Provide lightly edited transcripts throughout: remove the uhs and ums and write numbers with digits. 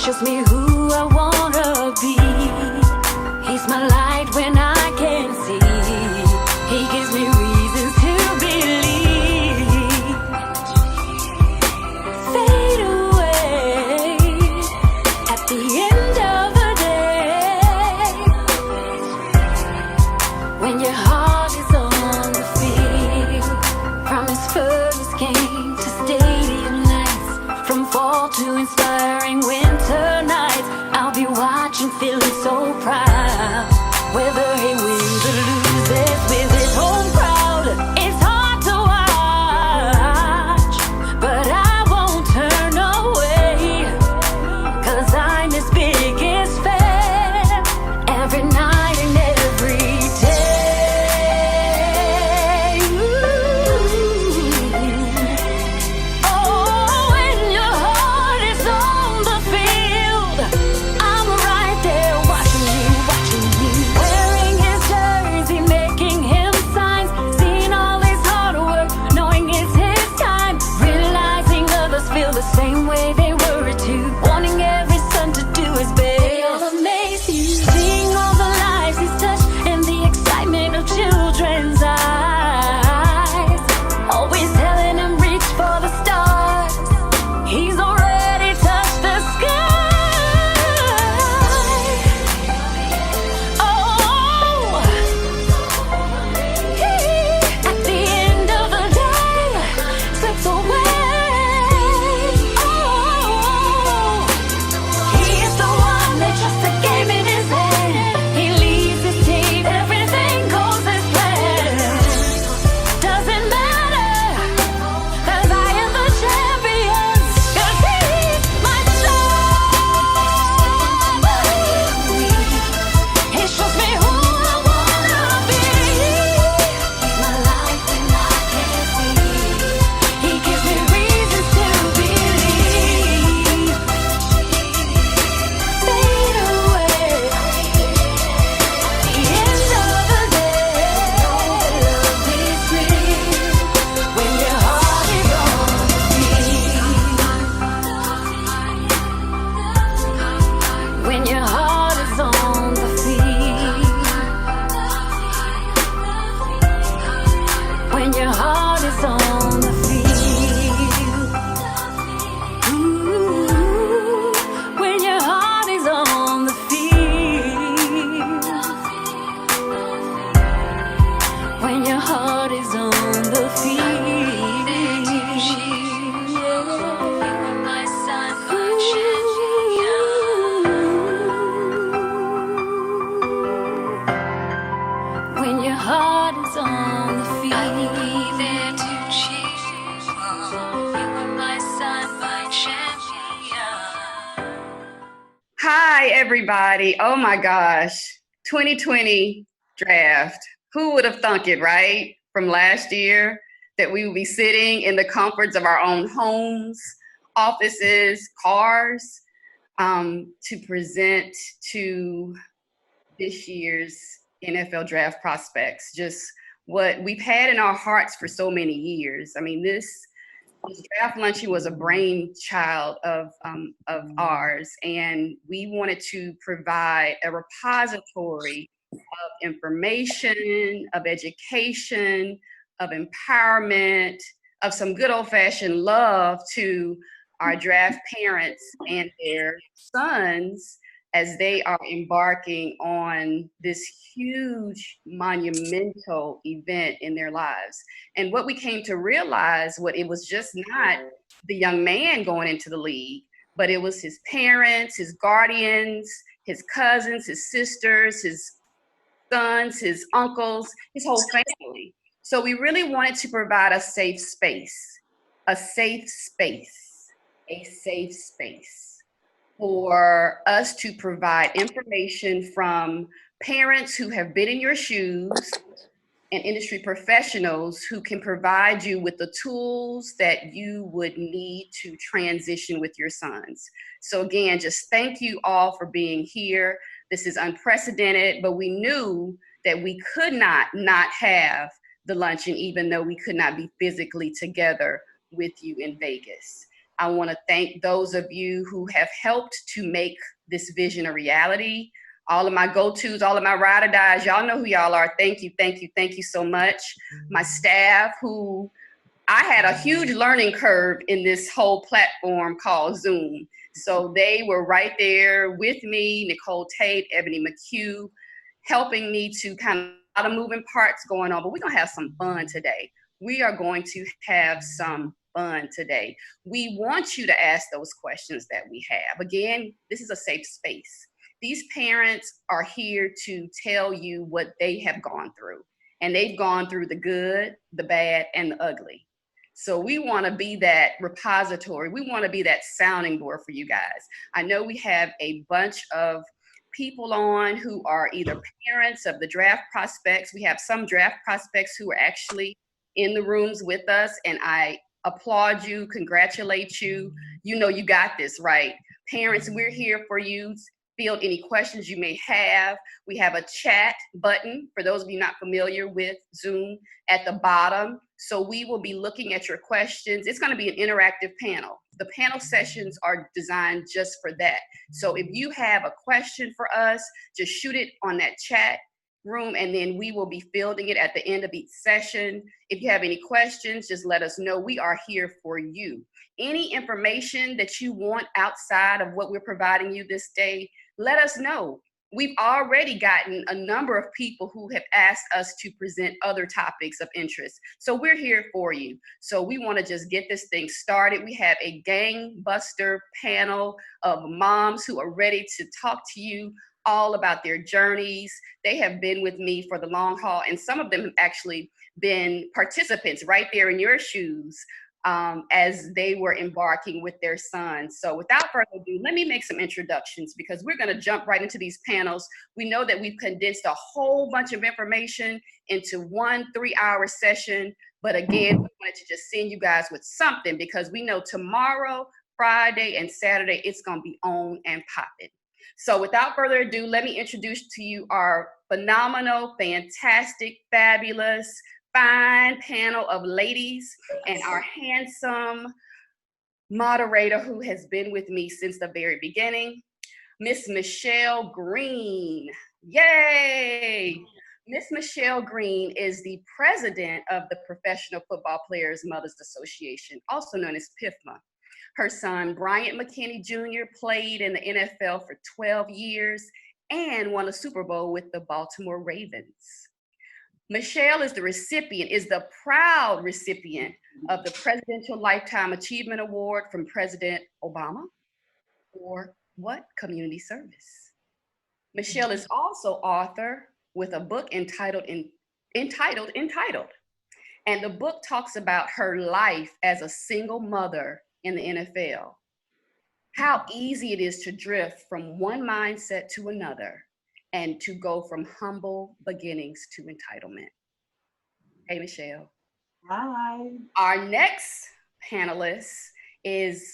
shows me who I wanna be. He's my light when I can't see. He gives me reasons to believe. Fade away at the end of the day, when your heart is on the field. From his first game to stadium lights, from fall to inspiring winter nights, I'll be watching, feeling so proud. Whether he wins or loses with his home crowd, it's hard to watch, but I won't turn away, 'cause I'm his biggest fan, every night and every day. Oh, when your heart is on the field, I'm right there watching you, wearing his jersey, making him signs, seeing all his hard work, knowing it's his time, realizing others feel the same way they were too, wanting every son to do his best. They all amaze you, seeing all the lives he's touched and the excitement of children's eyes, always telling him reach for the stars. He's already touched the sky. Oh, he, at the end of the day, slips away. Oh, he is the one that trusts the game in his hand. He leads his team, everything goes as planned. Doesn't matter, 'cause I am the champion, 'cause he's my son. He shows me who I wanna be. He's my life when I can't see. He gives me reasons to believe. Fade away at the end of the day. Love is real when your heart is on the field. When your heart is on the field. When your heart is on the field. Ooh, when your heart is on the field. When your heart is on the field. My son, my champion. When your heart is on the field, I'll be there to cheer you on. You are my son, my champion. Hi, everybody. Oh my gosh. 2020 draft. Who would have thunk it, right? From last year that we would be sitting in the comforts of our own homes, offices, cars, to present to this year's NFL draft prospects. Just what we've had in our hearts for so many years. I mean, this Draft Luncheon was a brainchild of ours, and we wanted to provide a repository of information, of education, of empowerment, of some good old-fashioned love to our draft parents and their sons as they are embarking on this huge, monumental event in their lives. And what we came to realize, what it was just not the young man going into the league, but it was his parents, his guardians, his cousins, his sisters, his sons, his uncles, his whole family. So we really wanted to provide a safe space, a safe space, a safe space for us to provide information from parents who have been in your shoes and industry professionals who can provide you with the tools that you would need to transition with your sons. So again, just thank you all for being here. This is unprecedented, but we knew that we could not have the luncheon, even though we could not be physically together with you in Vegas. I want to thank those of you who have helped to make this vision a reality. All of my go-tos, all of my ride or dies, y'all know who y'all are. Thank you, thank you, thank you so much. My staff, who I had a huge learning curve in this whole platform called Zoom. So they were right there with me, Nicole Tate, Ebony McHugh, helping me to kind of a lot of moving parts going on, but we're gonna have some fun today. We are going to have some fun today. We want you to ask those questions that we have. Again, this is a safe space. These parents are here to tell you what they have gone through, and they've gone through the good, the bad, and the ugly. So we want to be that repository. We want to be that sounding board for you guys. I know we have a bunch of people on who are either parents of the draft prospects. We have some draft prospects who are actually in the rooms with us, and I applaud you, congratulate you. You know you got this, right? Parents, we're here for you. Field any questions you may have. We have a chat button for those of you not familiar with Zoom at the bottom. So we will be looking at your questions. It's going to be an interactive panel. The panel sessions are designed just for that. So if you have a question for us, just shoot it on that chat room, and then we will be fielding it at the end of each session. If you have any questions, just let us know. We are here for you. Any information that you want outside of what we're providing you this day, let us know. We've already gotten a number of people who have asked us to present other topics of interest. So we're here for you. So we want to just get this thing started. We have a gangbuster panel of moms who are ready to talk to you all about their journeys. They have been with me for the long haul, and some of them have actually been participants right there in your shoes as they were embarking with their sons. So without further ado, let me make some introductions, because we're going to jump right into these panels. We know that we've condensed a whole bunch of information into 1 3-hour session. But again, we wanted to just send you guys with something, because we know tomorrow, Friday, and Saturday, it's going to be on and popping. So without further ado, let me introduce to you our phenomenal, fantastic, fabulous, fine panel of ladies, and our handsome moderator who has been with me since the very beginning, Miss Michelle Green. Yay! Miss Michelle Green is the president of the Professional Football Players Mothers Association, also known as PIFMA. Her son, Bryant McKinney Jr., played in the NFL for 12 years and won a Super Bowl with the Baltimore Ravens. Michelle is the proud recipient of the Presidential Lifetime Achievement Award from President Obama for what? Community service. Michelle is also author with a book entitled. And the book talks about her life as a single mother in the NFL. How easy it is to drift from one mindset to another and to go from humble beginnings to entitlement. Hey, Michelle. Hi. Our next panelist is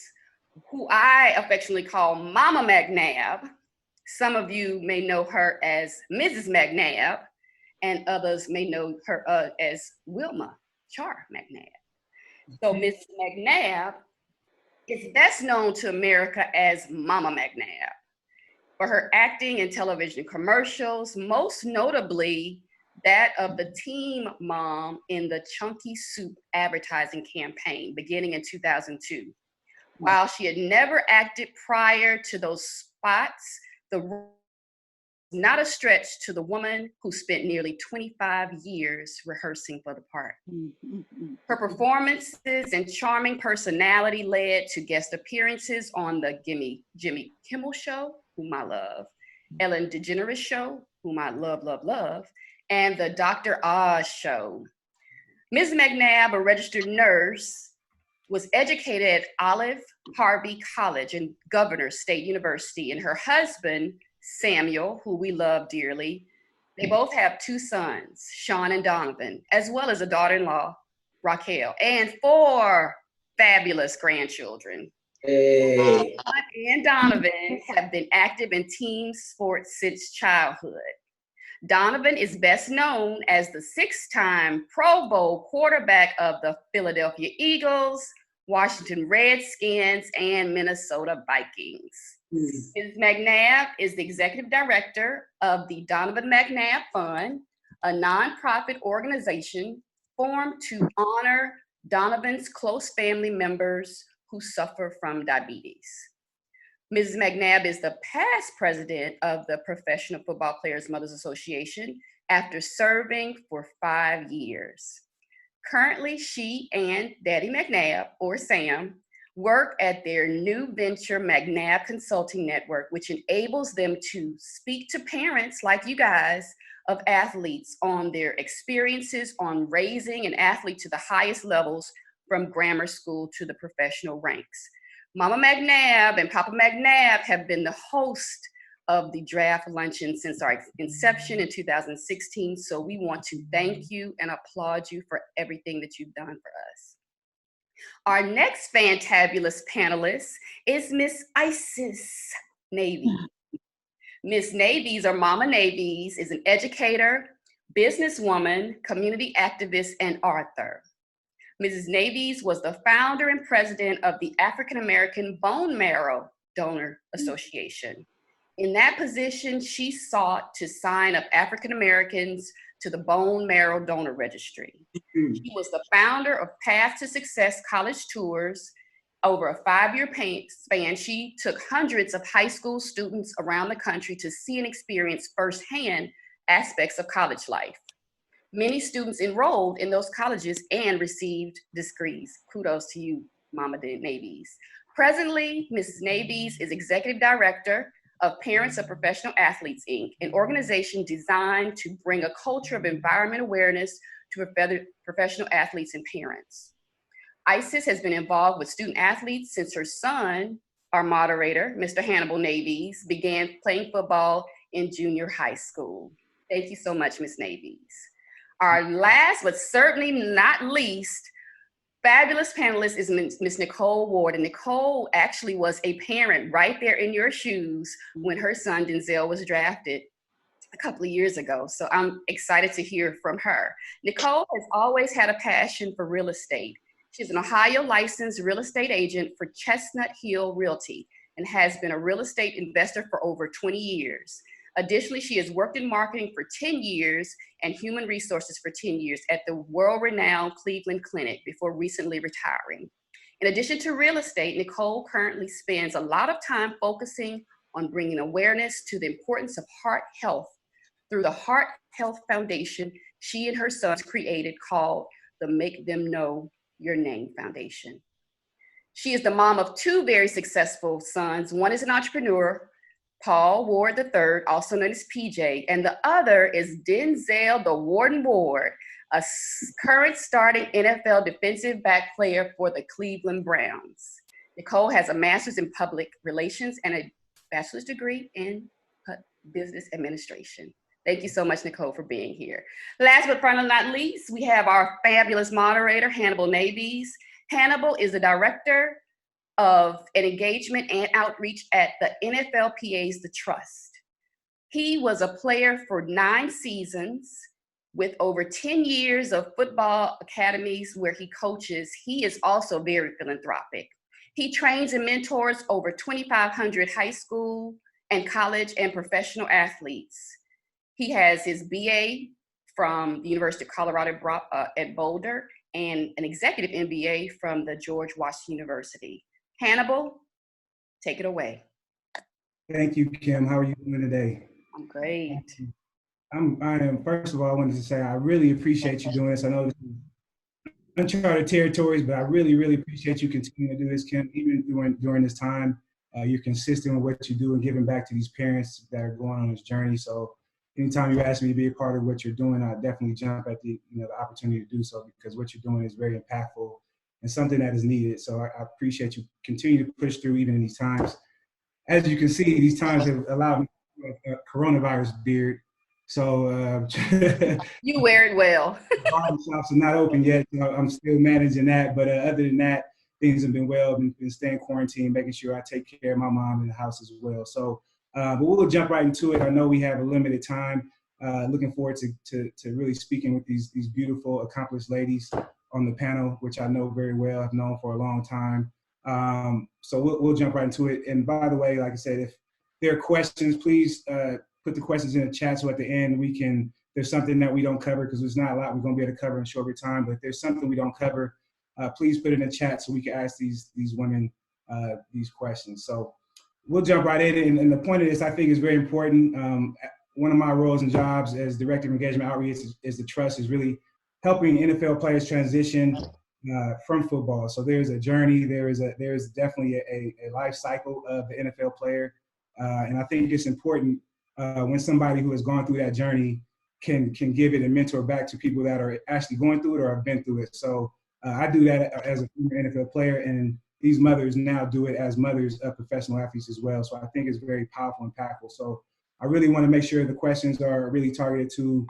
who I affectionately call Mama McNabb. Some of you may know her as Mrs. McNabb, and others may know her as Wilma Char McNabb. So Miss McNabb is best known to America as Mama McNabb for her acting in television commercials, most notably that of the Team Mom in the Chunky Soup advertising campaign beginning in 2002. While she had never acted prior to those spots, not a stretch to the woman who spent nearly 25 years rehearsing for the part. Her performances and charming personality led to guest appearances on the Jimmy Kimmel Show, whom I love, Ellen DeGeneres Show, whom I love, and the Dr. Oz Show. Ms. McNabb, a registered nurse, was educated at Olive Harvey College and Governors State University, and her husband, Samuel, who we love dearly, they both have 2 sons, Sean and Donovan, as well as a daughter-in-law, Raquel, and 4 fabulous grandchildren. Hey. Sean and Donovan have been active in team sports since childhood. Donovan is best known as the 6-time Pro Bowl quarterback of the Philadelphia Eagles, Washington Redskins, and Minnesota Vikings. Mm. Ms. McNabb is the executive director of the Donovan McNabb Fund, a nonprofit organization formed to honor Donovan's close family members who suffer from diabetes. Mrs. McNabb is the past president of the Professional Football Players Mothers Association after serving for 5 years. Currently, she and Daddy McNabb, or Sam, work at their new venture, McNabb Consulting Network, which enables them to speak to parents like you guys of athletes on their experiences on raising an athlete to the highest levels from grammar school to the professional ranks. Mama McNabb and Papa McNabb have been the host of the Draft Luncheon since our inception in 2016. So we want to thank you and applaud you for everything that you've done for us. Our next fantabulous panelist is Miss Isis Navy. Miss Navies, or Mama Navies, is an educator, businesswoman, community activist, and author. Mrs. Navies was the founder and president of the African American Bone Marrow Donor Association. In that position, she sought to sign up African Americans to the Bone Marrow Donor Registry. She was the founder of Path to Success College Tours. Over a 5-year span, she took hundreds of high school students around the country to see and experience firsthand aspects of college life. Many students enrolled in those colleges and received degrees. Kudos to you, Mama Navies. Presently, Mrs. Navies is executive director of Parents of Professional Athletes, Inc., an organization designed to bring a culture of environment awareness to professional athletes and parents. Isis has been involved with student athletes since her son, our moderator, Mr. Hannibal Navies, began playing football in junior high school. Thank you so much, Ms. Navies. Our last, but certainly not least, fabulous panelist is Ms. Nicole Ward. And Nicole actually was a parent right there in your shoes when her son Denzel was drafted a couple of years ago. So I'm excited to hear from her. Nicole has always had a passion for real estate. She's an Ohio licensed real estate agent for Chestnut Hill Realty and has been a real estate investor for over 20 years. Additionally, she has worked in marketing for 10 years and human resources for 10 years at the world-renowned Cleveland Clinic before recently retiring. In addition to real estate, Nicole currently spends a lot of time focusing on bringing awareness to the importance of heart health through the Heart Health Foundation she and her sons created, called the Make Them Know Your Name Foundation. She is the mom of 2 very successful sons. One is an entrepreneur, Paul Ward III, also known as PJ, and the other is Denzel the Warden Ward, a current starting NFL defensive back player for the Cleveland Browns. Nicole has a master's in public relations and a bachelor's degree in business administration. Thank you so much, Nicole, for being here. Last but finally not least, we have our fabulous moderator, Hannibal Navies. Hannibal is the director of an engagement and outreach at the NFLPA's The Trust. He was a player for 9 seasons with over 10 years of football academies where he coaches. He is also very philanthropic. He trains and mentors over 2,500 high school and college and professional athletes. He has his BA from the University of Colorado at Boulder and an executive MBA from the George Washington University. Hannibal, take it away. Thank you, Kim. How are you doing today? I'm great. I am. First of all, I wanted to say I really appreciate you doing this. I know this is uncharted territories, but I really, really appreciate you continuing to do this, Kim. Even during this time, you're consistent with what you do and giving back to these parents that are going on this journey. So anytime you ask me to be a part of what you're doing, I definitely jump at the opportunity to do so, because what you're doing is very impactful and something that is needed. So I appreciate you continue to push through even in these times. As you can see, these times have allowed me a coronavirus beard. So you wear it well. Barbershops are not open yet, so I'm still managing that. But other than that, things have been well. Been staying quarantined, making sure I take care of my mom in the house as well. So, but we'll jump right into it. I know we have a limited time. Looking forward to really speaking with these beautiful, accomplished ladies on the panel, which I know very well, I've known for a long time. So we'll jump right into it. And by the way, like I said, if there are questions, please put the questions in the chat so at the end there's something that we don't cover, because there's not a lot we're going to be able to cover in a short bit of time, but if there's something we don't cover, please put it in the chat so we can ask these women these questions. So we'll jump right in. And the point of this, I think, is very important. One of my roles and jobs as Director of Engagement Outreach is the trust, is really helping NFL players transition from football. So there's a journey, there's definitely a life cycle of the NFL player. And I think it's important when somebody who has gone through that journey can give it and mentor back to people that are actually going through it or have been through it. So I do that as a former NFL player, and these mothers now do it as mothers of professional athletes as well. So I think it's very powerful and impactful. So I really want to make sure the questions are really targeted to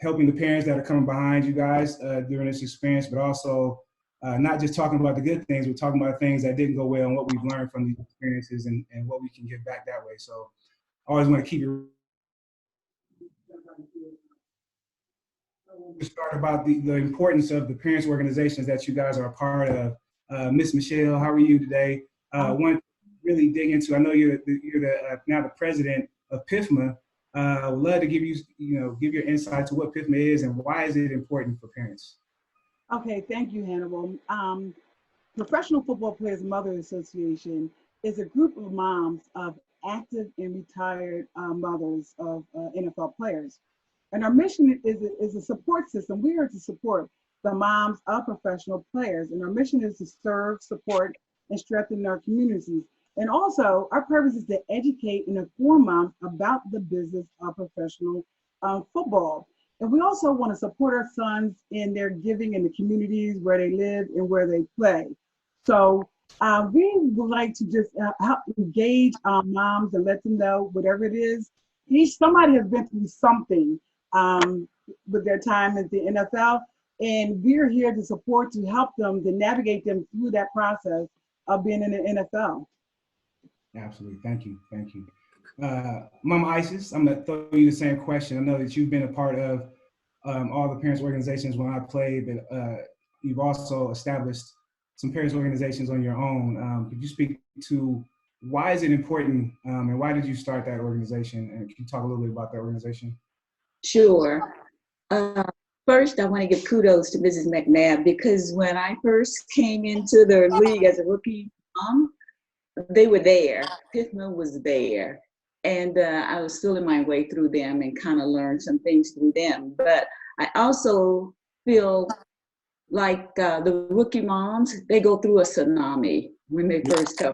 helping the parents that are coming behind you guys during this experience, but also not just talking about the good things, we're talking about things that didn't go well and what we've learned from these experiences and what we can give back that way. So I always want to keep it. To start about the importance of the parents organizations that you guys are a part of. Miss Michelle, how are you today? Want to really dig into, I know you're now the president of PIFMA. I would love to give your insight to what PIFMA is and why is it important for parents? Okay, thank you, Hannibal. Professional Football Players Mother Association is a group of moms of active and retired mothers of NFL players. And our mission is a support system. We are to support the moms of professional players. And our mission is to serve, support, and strengthen our communities. And also, our purpose is to educate and inform moms about the business of professional football. And we also want to support our sons in their giving in the communities where they live and where they play. So we would like to just help engage moms and let them know whatever it is. Somebody has been through something with their time at the NFL, and we're here to support, to help them, to navigate them through that process of being in the NFL. Absolutely, thank you. Mama Isis, I'm gonna throw you the same question. I know that you've been a part of all the parents organizations when I played, but you've also established some parents organizations on your own. Could you speak to why is it important and why did you start that organization? And can you talk a little bit about that organization? Sure. First, I want to give kudos to Mrs. McNabb, because when I first came into the league as a rookie mom, they were there. PIFMA was there. And I was feeling my way through them and kind of learned some things through them. But I also feel like the rookie moms, they go through a tsunami when they first come.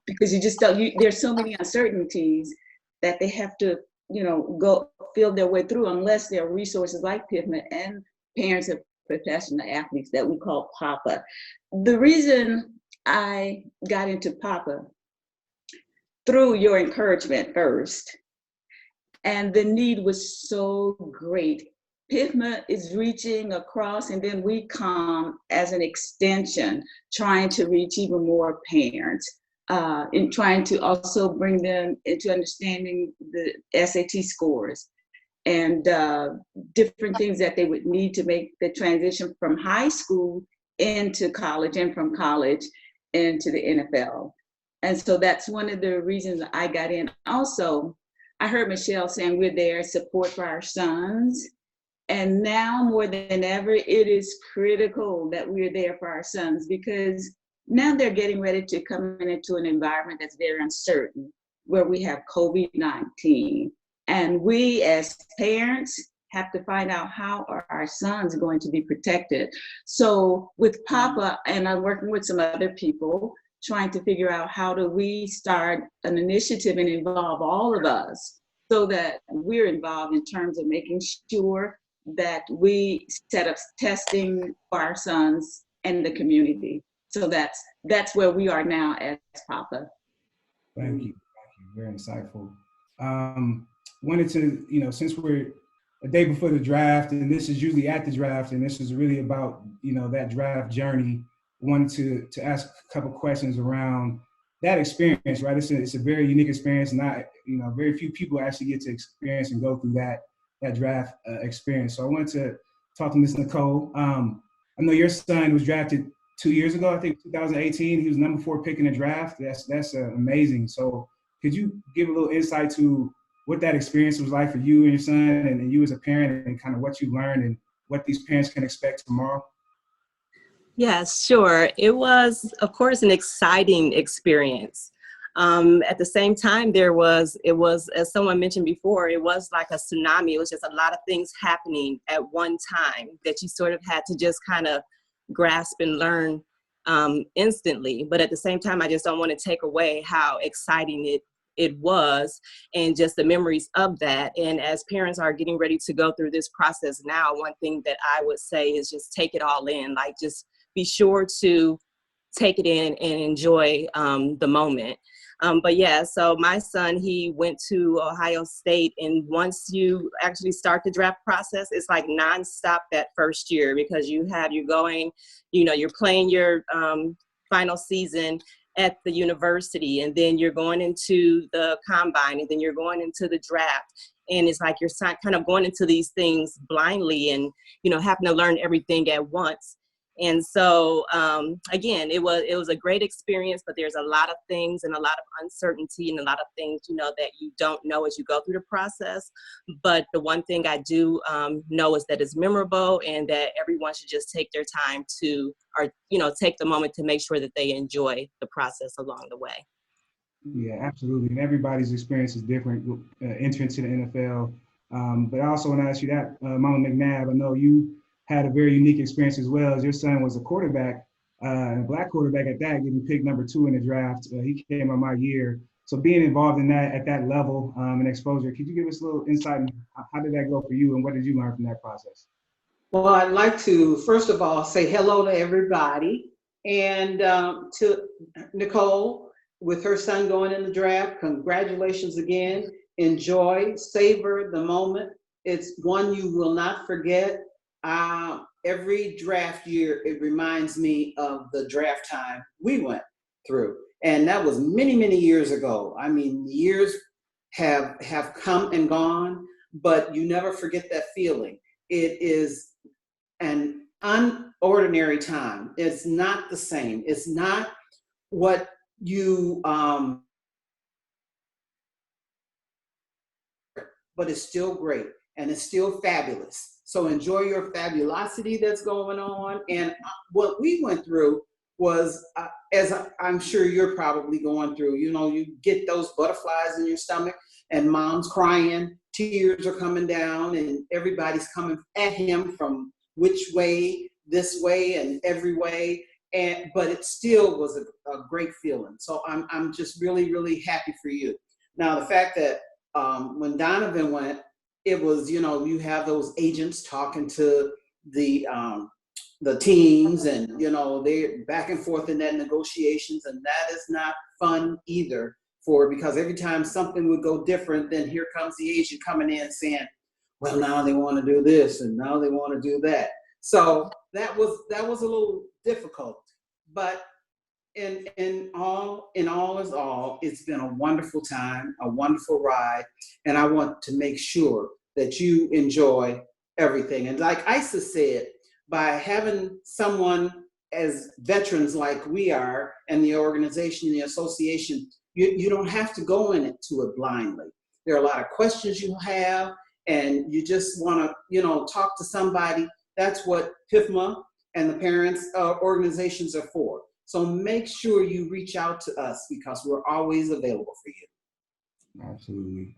Because you just don't, there's so many uncertainties that they have to, go feel their way through, unless there are resources like PIFMA and parents of professional athletes that we call PAPA. The reason I got into PAPA through your encouragement first, and the need was so great. PIFMA is reaching across, and then we come as an extension, trying to reach even more parents, and trying to also bring them into understanding the SAT scores and different things that they would need to make the transition from high school into college and from college into the NFL. And so that's one of the reasons I got in. Also, I heard Michelle saying we're there, support for our sons. And now more than ever, it is critical that we're there for our sons, because now they're getting ready to come into an environment that's very uncertain, where we have COVID-19. And we as parents have to find out how are our sons going to be protected. So with PAPA, and I'm working with some other people, trying to figure out how do we start an initiative and involve all of us so that we're involved in terms of making sure that we set up testing for our sons and the community. So that's where we are now as PAPA. Thank you. Very insightful. Wanted to, since we're a day before the draft, and this is usually at the draft, and this is really about, that draft journey, wanted to ask a couple questions around that experience, right? It's a very unique experience. Not, very few people actually get to experience and go through that draft experience. So I wanted to talk to Miss Nicole. I know your son was drafted 2 years ago, I think 2018. He was number 4 pick in the draft. That's amazing. So could you give a little insight to what that experience was like for you and your son and you as a parent and kind of what you learned and what these parents can expect tomorrow? Yes, sure. It was, of course, an exciting experience. At the same time, it was, as someone mentioned before, it was like a tsunami. It was just a lot of things happening at one time that you sort of had to just kind of grasp and learn instantly. But at the same time, I just don't want to take away how exciting it was and just the memories of that. And as parents are getting ready to go through this process now, one thing that I would say is just take it all in, like just be sure to take it in and enjoy the moment. But yeah, so my son, he went to Ohio State, and once you actually start the draft process, it's like nonstop that first year because you're going, you're playing your final season at the university, and then you're going into the combine, and then you're going into the draft. And it's like you're kind of going into these things blindly and, having to learn everything at once. And so, again, it was a great experience, but there's a lot of things and a lot of uncertainty and a lot of things, that you don't know as you go through the process. But the one thing I do know is that it's memorable and that everyone should just take their time take the moment to make sure that they enjoy the process along the way. Yeah, absolutely. And everybody's experience is different entering to the NFL. But I also want to ask you that, Mama McNabb, I know you had a very unique experience as well, as your son was a quarterback, a Black quarterback at that, getting picked number 2 in the draft. He came on my year. So being involved in that at that level and exposure, could you give us a little insight on how did that go for you and what did you learn from that process? Well, I'd like to, first of all, say hello to everybody. And to Nicole, with her son going in the draft, congratulations again. Enjoy, savor the moment. It's one you will not forget. Every draft year, it reminds me of the draft time we went through. And that was many, many years ago. I mean, years have come and gone, but you never forget that feeling. It is an unordinary time. It's not the same. It's not what you, but it's still great and it's still fabulous. So enjoy your fabulosity that's going on. And what we went through was, as I'm sure you're probably going through, you get those butterflies in your stomach and mom's crying, tears are coming down and everybody's coming at him from which way, this way and every way. But it still was a great feeling. So I'm just really, really happy for you. Now, the fact that when Donovan went, it was, you have those agents talking to the teams and, they're back and forth in that negotiations, and that is not fun either because every time something would go different, then here comes the agent coming in saying, well, now they want to do this and now they want to do that. So that was a little difficult, but in all is all, it's been a wonderful time, a wonderful ride, and I want to make sure that you enjoy everything. And like Isa said, by having someone as veterans like we are and the organization, the association, you don't have to go into it blindly. There are a lot of questions you have, and you just want to, talk to somebody. That's what PIFMA and the parents organizations are for. So make sure you reach out to us because we're always available for you. Absolutely.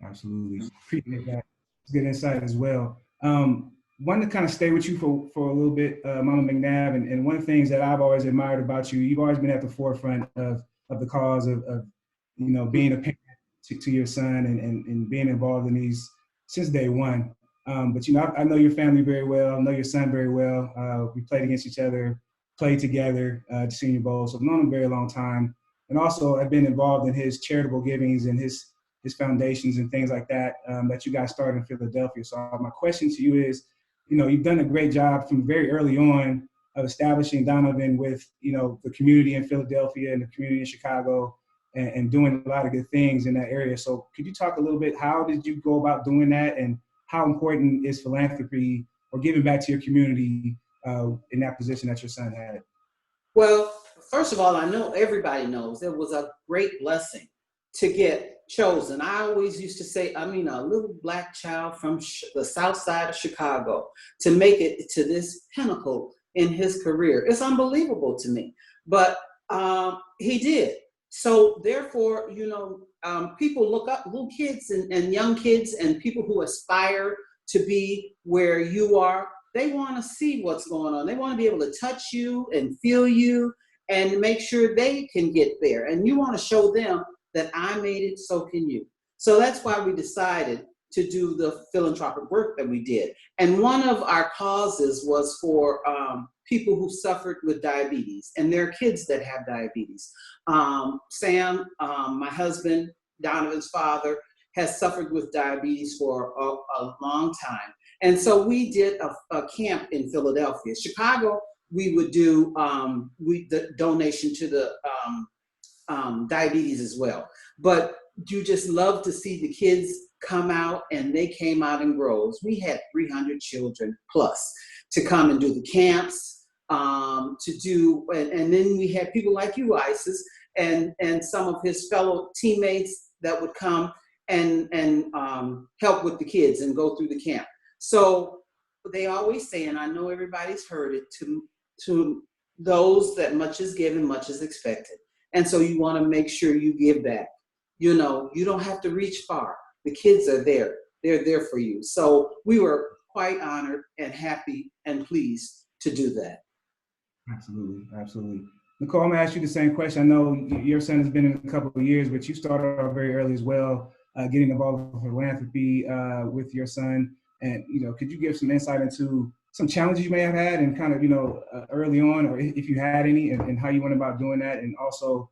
Appreciate that. It's good insight as well. Wanted to kind of stay with you for a little bit, Mama McNabb, and one of the things that I've always admired about you, you've always been at the forefront of the cause of being a parent to your son and being involved in these since day one. But I know your family very well. I know your son very well. We played against each other, played together at the Senior Bowl, so I've known him a very long time. And also, I've been involved in his charitable givings and his foundations and things like that that you guys started in Philadelphia. So my question to you is, you've done a great job from very early on of establishing Donovan with, the community in Philadelphia and the community in Chicago and doing a lot of good things in that area. So could you talk a little bit, how did you go about doing that, and how important is philanthropy or giving back to your community in that position that your son had? Well, first of all, I know everybody knows it was a great blessing to get chosen. I always used to say, I mean, a little Black child from the south side of Chicago to make it to this pinnacle in his career. It's unbelievable to me, but he did. So therefore, people look up, little kids and young kids and people who aspire to be where you are. They want to see what's going on. They want to be able to touch you and feel you and make sure they can get there. And you want to show them that I made it, so can you. So that's why we decided to do the philanthropic work that we did. And one of our causes was for people who suffered with diabetes and their kids that have diabetes. Sam, my husband, Donovan's father, has suffered with diabetes for a long time. And so we did a camp in Philadelphia. Chicago, we would do the donation to the diabetes as well. But you just love to see the kids come out, and they came out in groves. We had 300 children plus to come and do the camps, and then we had people like you, Isis, and some of his fellow teammates that would come and help with the kids and go through the camp. So they always say, and I know everybody's heard it, to those that much is given, much is expected. And so you want to make sure you give back. You don't have to reach far. The kids are there. They're there for you. So we were quite honored and happy and pleased to do that. Absolutely, absolutely. Nicole, I'm gonna ask you the same question. I know your son has been in a couple of years, but you started off very early as well, getting involved with philanthropy with your son. And could you give some insight into some challenges you may have had, and kind of early on, or if you had any, and how you went about doing that, and also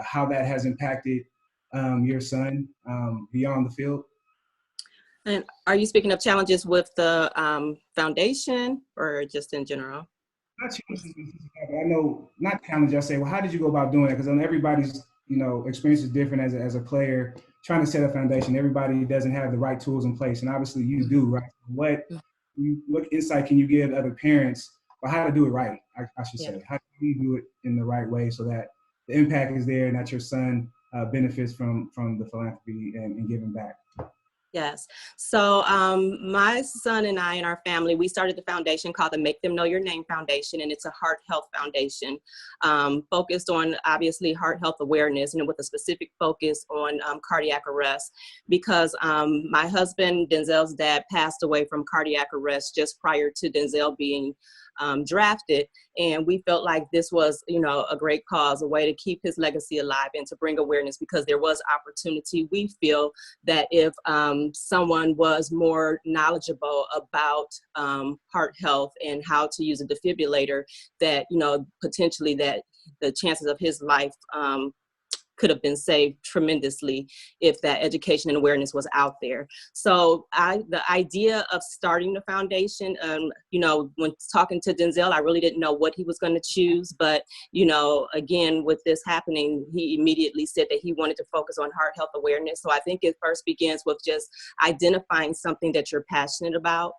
how that has impacted your son beyond the field? And are you speaking of challenges with the foundation, or just in general? Not challenges, but I know, not challenge. I say, well, how did you go about doing it? Because everybody's experience is different as a player trying to set a foundation. Everybody doesn't have the right tools in place, and obviously you do, right? What insight can you give other parents on how to do it right? I should say, how do you do it in the right way so that the impact is there and that your son benefits from the philanthropy and giving back? Yes. So my son and I and our family, we started the foundation called the Make Them Know Your Name Foundation, and it's a heart health foundation focused on, obviously, heart health awareness, and with a specific focus on cardiac arrest, because my husband, Denzel's dad, passed away from cardiac arrest just prior to Denzel being drafted, and we felt like this was, a great cause, a way to keep his legacy alive and to bring awareness, because there was opportunity. We feel that if someone was more knowledgeable about heart health and how to use a defibrillator, that potentially that the chances of his life could have been saved tremendously if that education and awareness was out there. So the idea of starting the foundation, when talking to Denzel, I really didn't know what he was going to choose. But, again, with this happening, he immediately said that he wanted to focus on heart health awareness. So I think it first begins with just identifying something that you're passionate about,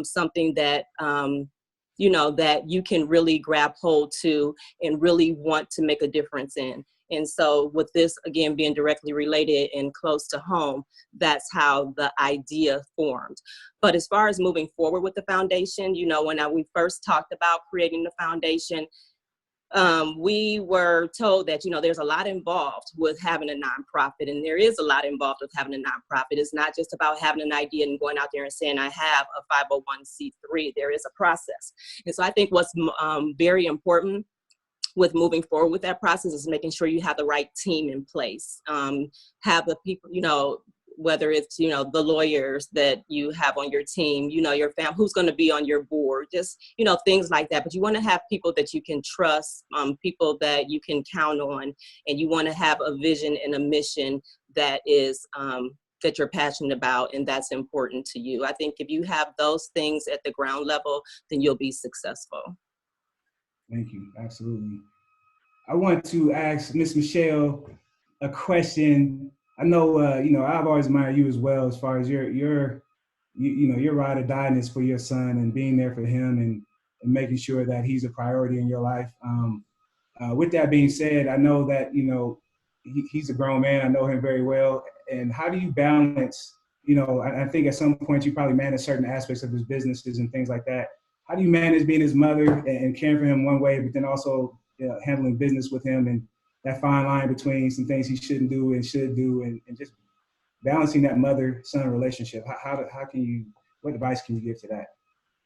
something that, that you can really grab hold to and really want to make a difference in. And so with this, again, being directly related and close to home, that's how the idea formed. But as far as moving forward with the foundation, when we first talked about creating the foundation, we were told that, there's a lot involved with having a nonprofit, and there is a lot involved with having a nonprofit. It's not just about having an idea and going out there and saying, I have a 501c3. There is a process. And so I think what's very important with moving forward with that process is making sure you have the right team in place, have the people, whether it's, the lawyers that you have on your team, your family, who's going to be on your board, just, things like that. But you want to have people that you can trust, people that you can count on, and you want to have a vision and a mission that is, that you're passionate about, and that's important to you. I think if you have those things at the ground level, then you'll be successful. Thank you. Absolutely. I want to ask Miss Michelle a question. I know, I've always admired you as well, as far as your your ride or die-ness for your son and being there for him and making sure that he's a priority in your life. With that being said, I know that, he's a grown man. I know him very well. And how do you balance, I think at some point you probably manage certain aspects of his businesses and things like that. How do you manage being his mother and caring for him one way, but then also handling business with him and that fine line between some things he shouldn't do and should do and just balancing that mother-son relationship? How can you, what advice can you give to that?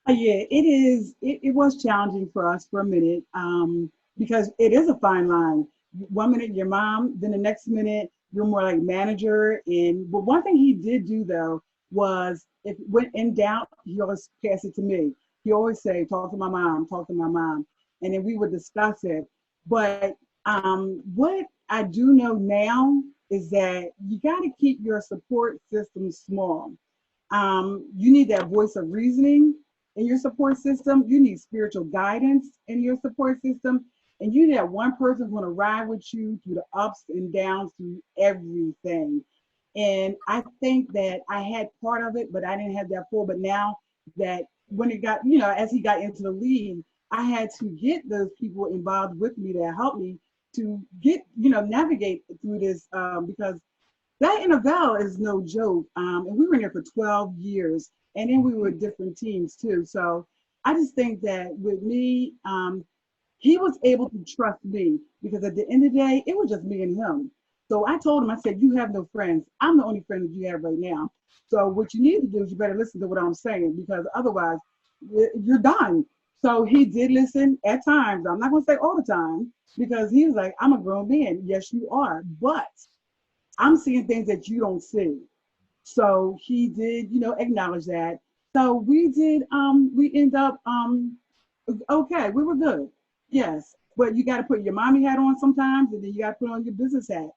Yeah, it is. It was challenging for us for a minute because it is a fine line. 1 minute your mom, then the next minute you're more like manager. But one thing he did do though was if when in doubt, he always pass it to me. He always say, "Talk to my mom, talk to my mom," and then we would discuss it. But what I do know now is that you got to keep your support system small. You need that voice of reasoning in your support system. You need spiritual guidance in your support system. And you need that one person who's going to ride with you through the ups and downs, through everything. And I think that I had part of it, but I didn't have that full. But now that when it got, as he got into the league, I had to get those people involved with me that helped me to get, navigate through this because that NFL is no joke. And we were in there for 12 years. And then we were different teams too. So I just think that with me, he was able to trust me because at the end of the day, it was just me and him. So I told him, I said, "You have no friends. I'm the only friend that you have right now. So what you need to do is you better listen to what I'm saying because otherwise you're done." So he did listen at times. I'm not going to say all the time because he was like, "I'm a grown man." Yes, you are. But I'm seeing things that you don't see. So he did, acknowledge that. So we did, we end up, okay, we were good. Yes. But you got to put your mommy hat on sometimes, and then you got to put on your business hat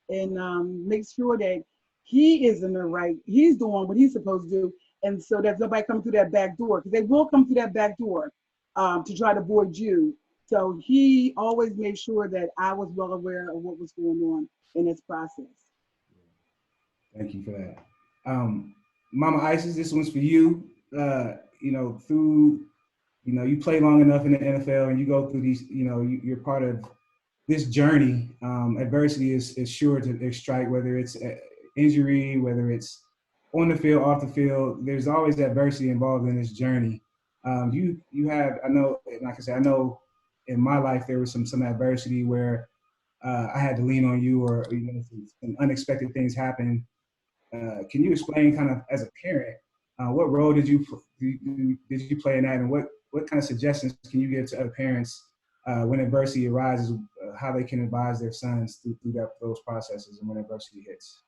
and make sure that he is in the right, he's doing what he's supposed to do. And so there's nobody coming through that back door because they will come through that back door to try to board you. So he always made sure that I was well aware of what was going on in this process. Thank you for that. Mama Isis, this one's for you. You play long enough in the NFL and you go through these, you're part of this journey. Adversity is sure to strike, whether it's injury, whether it's on the field, off the field. There's always adversity involved in this journey. You have, I know, like I said, I know in my life there was some adversity where I had to lean on you or some unexpected things happen. Can you explain kind of as a parent, what role did you play in that, and what kind of suggestions can you give to other parents when adversity arises, how they can advise their sons through those processes and when adversity hits?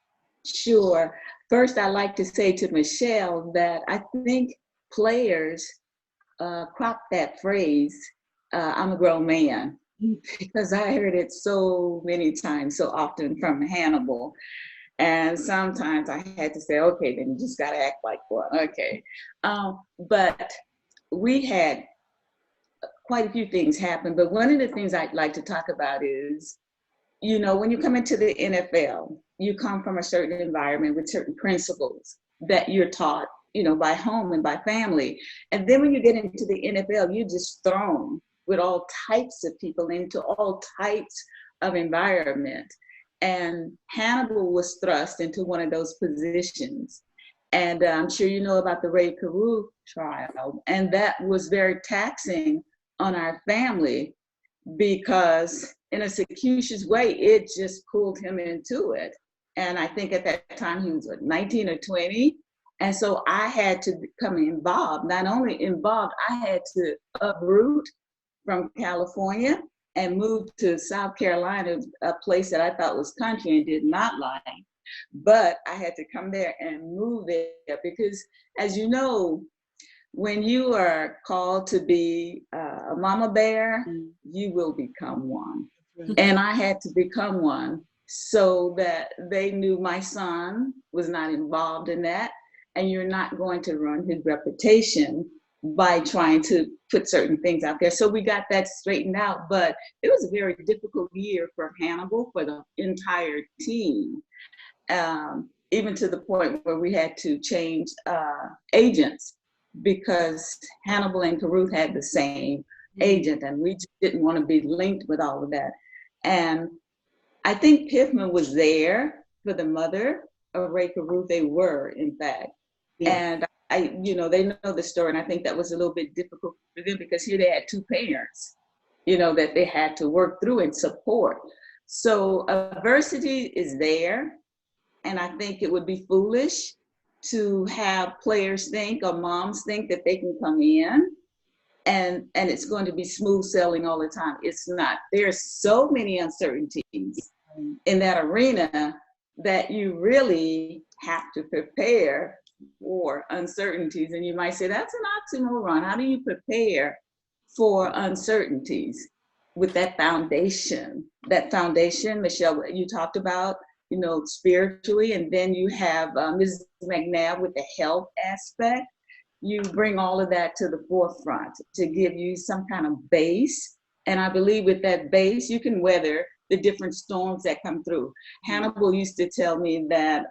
Sure. First, I'd like to say to Michelle that I think players crop that phrase, "I'm a grown man," because I heard it so many times, so often from Hannibal. And sometimes I had to say, "Okay, then you just got to act like one." Okay. But we had quite a few things happen. But one of the things I'd like to talk about is, when you come into the NFL, you come from a certain environment with certain principles that you're taught, by home and by family. And then when you get into the NFL, you're just thrown with all types of people into all types of environment. And Hannibal was thrust into one of those positions. And I'm sure you know about the Ray Carew trial. And that was very taxing on our family because in a circuitous way, it just pulled him into it. And I think at that time he was 19 or 20. And so I had to become involved. Not only involved, I had to uproot from California and moved to South Carolina, a place that I thought was country and did not like. But I had to come there and move there because, as you know, when you are called to be a mama bear, you will become one. And I had to become one so that they knew my son was not involved in that. And you're not going to ruin his reputation by trying to put certain things out there. So we got that straightened out, but it was a very difficult year for Hannibal, for the entire team. even to the point where we had to change agents because Hannibal and Caruth had the same agent, and we just didn't want to be linked with all of that. And I think Piffman was there for the mother of Ray Caruth. They were, in fact. Yeah. And they know the story, and I think that was a little bit difficult for them because here they had two parents, that they had to work through and support. So adversity is there, and I think it would be foolish to have players think or moms think that they can come in and it's going to be smooth sailing all the time. It's not. There's so many uncertainties in that arena that you really have to prepare for uncertainties. And you might say, that's an oxymoron. How do you prepare for uncertainties with that foundation? That foundation, Michelle, you talked about, spiritually, and then you have Mrs. McNabb with the health aspect. You bring all of that to the forefront to give you some kind of base. And I believe with that base, you can weather the different storms that come through. Hannibal used to tell me that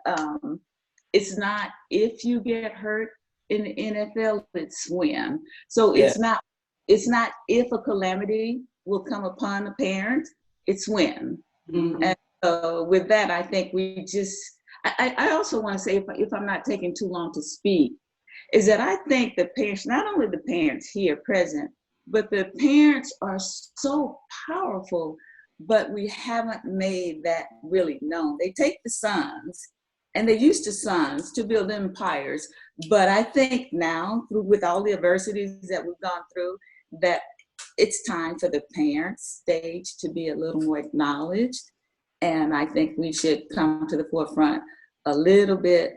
it's not if you get hurt in the NFL, it's when. So it's not if a calamity will come upon a parent, it's when. Mhm. And so with that, I think we just, I also want to say, if I'm not taking too long to speak, is that I think the parents, not only the parents here present, but the parents are so powerful, but we haven't made that really known. They take the sons, and they used to sons to build empires. But I think now, with all the adversities that we've gone through, that it's time for the parents' stage to be a little more acknowledged. And I think we should come to the forefront a little bit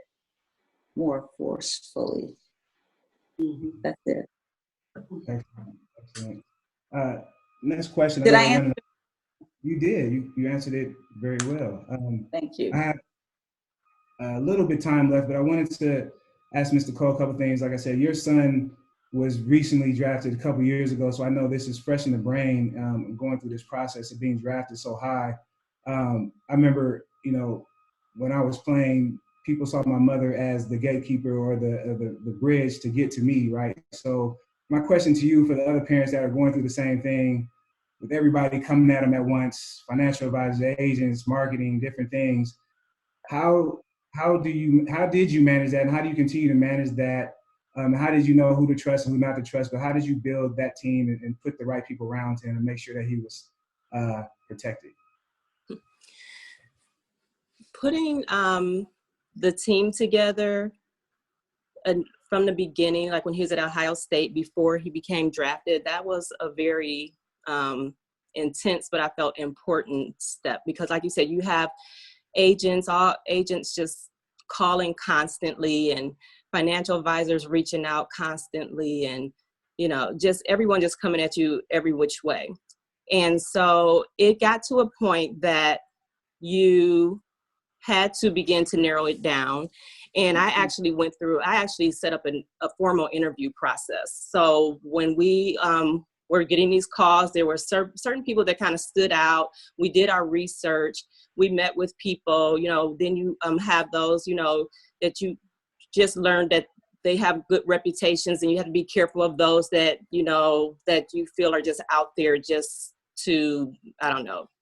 more forcefully. Mhm. That's it. Excellent. Next question. Did I answer? You did. You answered it very well. Thank you. I have a little bit time left, but I wanted to ask Mr. Cole a couple things. Like I said, your son was recently drafted a couple years ago, so I know this is fresh in the brain, going through this process of being drafted so high. I remember, when I was playing, people saw my mother as the gatekeeper or the bridge to get to me, right? So my question to you, for the other parents that are going through the same thing, with everybody coming at them at once, financial advisors, agents, marketing, different things, how did you manage that, and how do you continue to manage that? How did you know who to trust and who not to trust? But how did you build that team and put the right people around him and make sure that he was protected? Putting the team together from the beginning, like when he was at Ohio State before he became drafted, that was a very intense, but I felt important step, because like you said, you have all agents just calling constantly, and financial advisors reaching out constantly, and just everyone just coming at you every which way. And so it got to a point that you had to begin to narrow it down. And I actually set up a formal interview process. So when we were getting these calls, there were certain people that kind of stood out. We did our research. We met with people, then you have those, that you just learned that they have good reputations, and you have to be careful of those that, that you feel are just out there just to,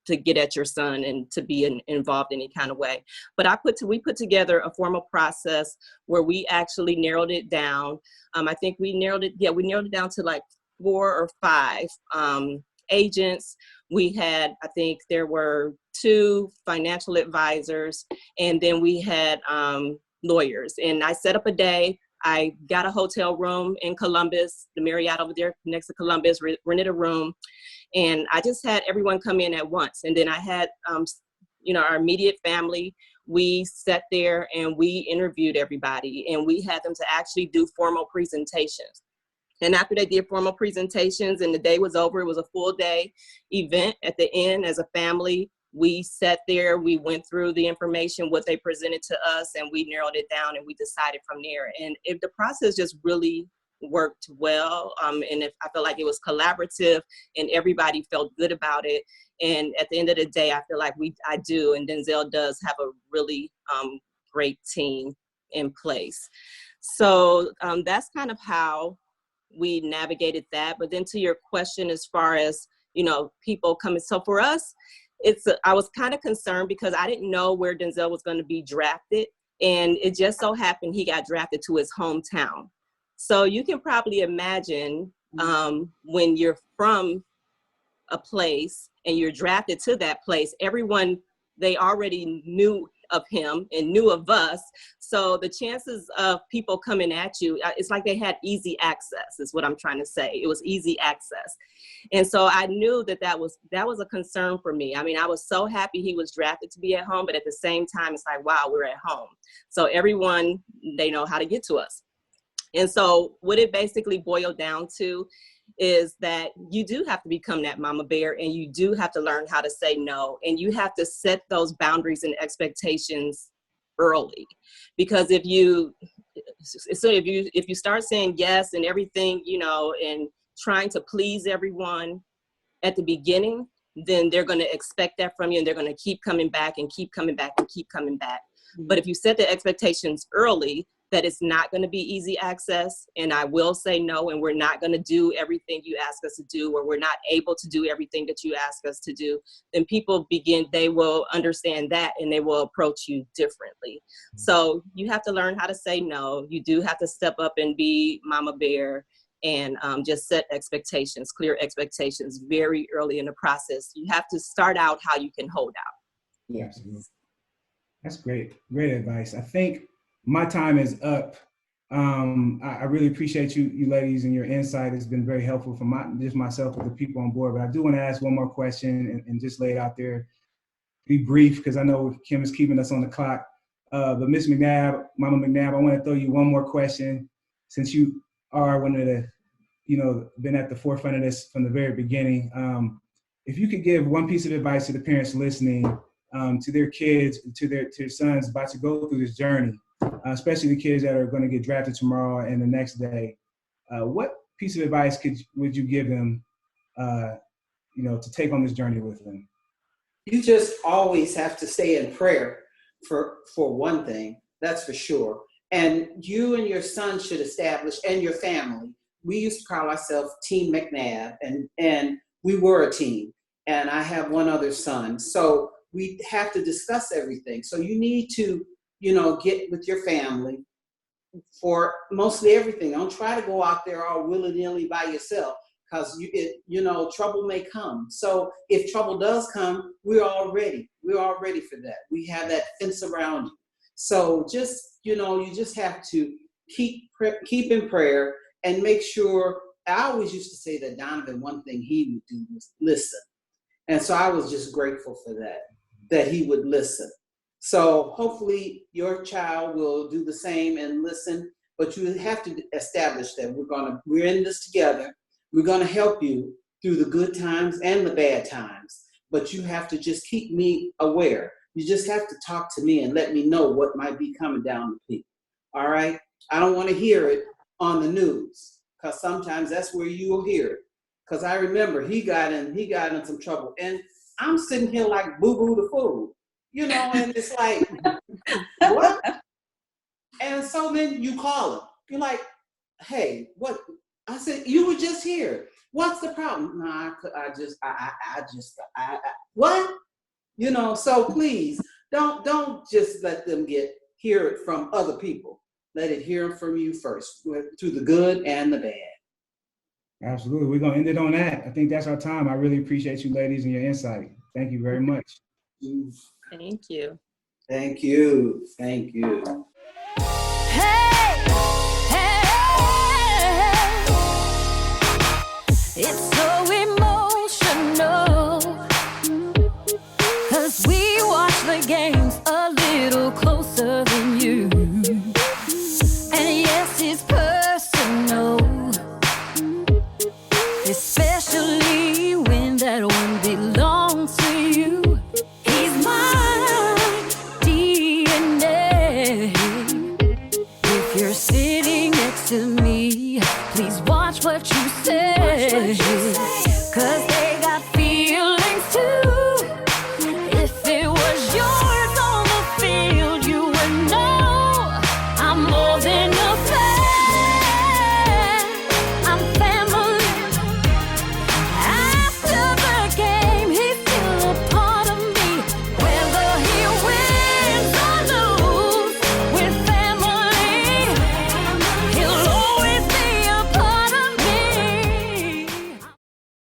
to get at your son and to be involved in any kind of way. But we put together a formal process where we actually narrowed it down. I think we narrowed it down to like 4 or 5 agents. We had, I think there were 2 financial advisors, and then we had lawyers. And I set up a day. I got a hotel room in Columbus, the Marriott over there next to Columbus, rented a room. And I just had everyone come in at once. And then I had, our immediate family. We sat there and we interviewed everybody, and we had them to actually do formal presentations. And after they did formal presentations and the day was over, it was a full day event. At the end, as a family, we sat there, we went through the information, what they presented to us, and we narrowed it down, and we decided from there. And if the process just really worked well, and if I felt like it was collaborative and everybody felt good about it. And at the end of the day, I feel like I do, and Denzel does have a really great team in place. So that's kind of how we navigated that. But then to your question, as far as, people coming. So for us, I was kind of concerned because I didn't know where Denzel was going to be drafted. And it just so happened he got drafted to his hometown. So you can probably imagine when you're from a place and you're drafted to that place, everyone, they already knew of him and knew of us. So the chances of people coming at you, it's like they had easy access, is what I'm trying to say. It was easy access. And so I knew that was a concern for me. I mean, I was so happy he was drafted to be at home, but at the same time, it's like, wow, we're at home. So everyone, they know how to get to us. And so what it basically boiled down to is that you do have to become that mama bear, and you do have to learn how to say no, and you have to set those boundaries and expectations early. Because if you start saying yes and everything, and trying to please everyone at the beginning, then they're going to expect that from you, and they're going to keep coming back and keep coming back and keep coming back. Mm-hmm. But if you set the expectations early, that it's not going to be easy access, and I will say no, and we're not going to do everything you ask us to do, or we're not able to do everything that you ask us to do, then they will understand that, and they will approach you differently. So you have to learn how to say no. You do have to step up and be mama bear, and just set expectations, clear expectations very early in the process. You have to start out how you can hold out. Yeah, absolutely. That's great. Great advice. I think my time is up. I really appreciate you ladies and your insight. It's been very helpful for just myself, but the people on board. But I do want to ask one more question and just lay it out there. Be brief, because I know Kim is keeping us on the clock. But Miss McNabb, Mama McNabb, I want to throw you one more question, since you are one of the, been at the forefront of this from the very beginning. If you could give one piece of advice to the parents listening, to their kids, to their sons about to go through this journey, especially the kids that are going to get drafted tomorrow and the next day, what piece of advice would you give them, to take on this journey with them? You just always have to stay in prayer for one thing, that's for sure. And you and your son should establish, and your family. We used to call ourselves Team McNabb, and we were a team. And I have one other son. So we have to discuss everything. So you need to, get with your family for mostly everything. Don't try to go out there all willy-nilly by yourself, because trouble may come. So if trouble does come, we're all ready. We're all ready for that. We have that fence around you. So just, you just have to keep in prayer and make sure. I always used to say that Donovan, one thing he would do was listen. And so I was just grateful for that he would listen. So hopefully your child will do the same and listen, but you have to establish that we're in this together. We're going to help you through the good times and the bad times, but you have to just keep me aware. You just have to talk to me and let me know what might be coming down the pike. All right? I don't want to hear it on the news, because sometimes that's where you will hear it. Because I remember he got in some trouble, and I'm sitting here like boo-boo the fool, and it's like, what? And so then you call him. You're like, hey, what? I said, you were just here. What's the problem? No, what? So please don't just let them hear it from other people. Let it hear from you first, through the good and the bad. Absolutely. We're going to end it on that. I think that's our time. I really appreciate you ladies and your insight. Thank you very much. Thank you. Thank you. Thank you. Hey, hey, it's so emotional, 'cause we watch the games a little closer than you. And yes, it's personal, especially when that one belongs to you. He's my DNA. If you're sitting next to me, please watch what you say.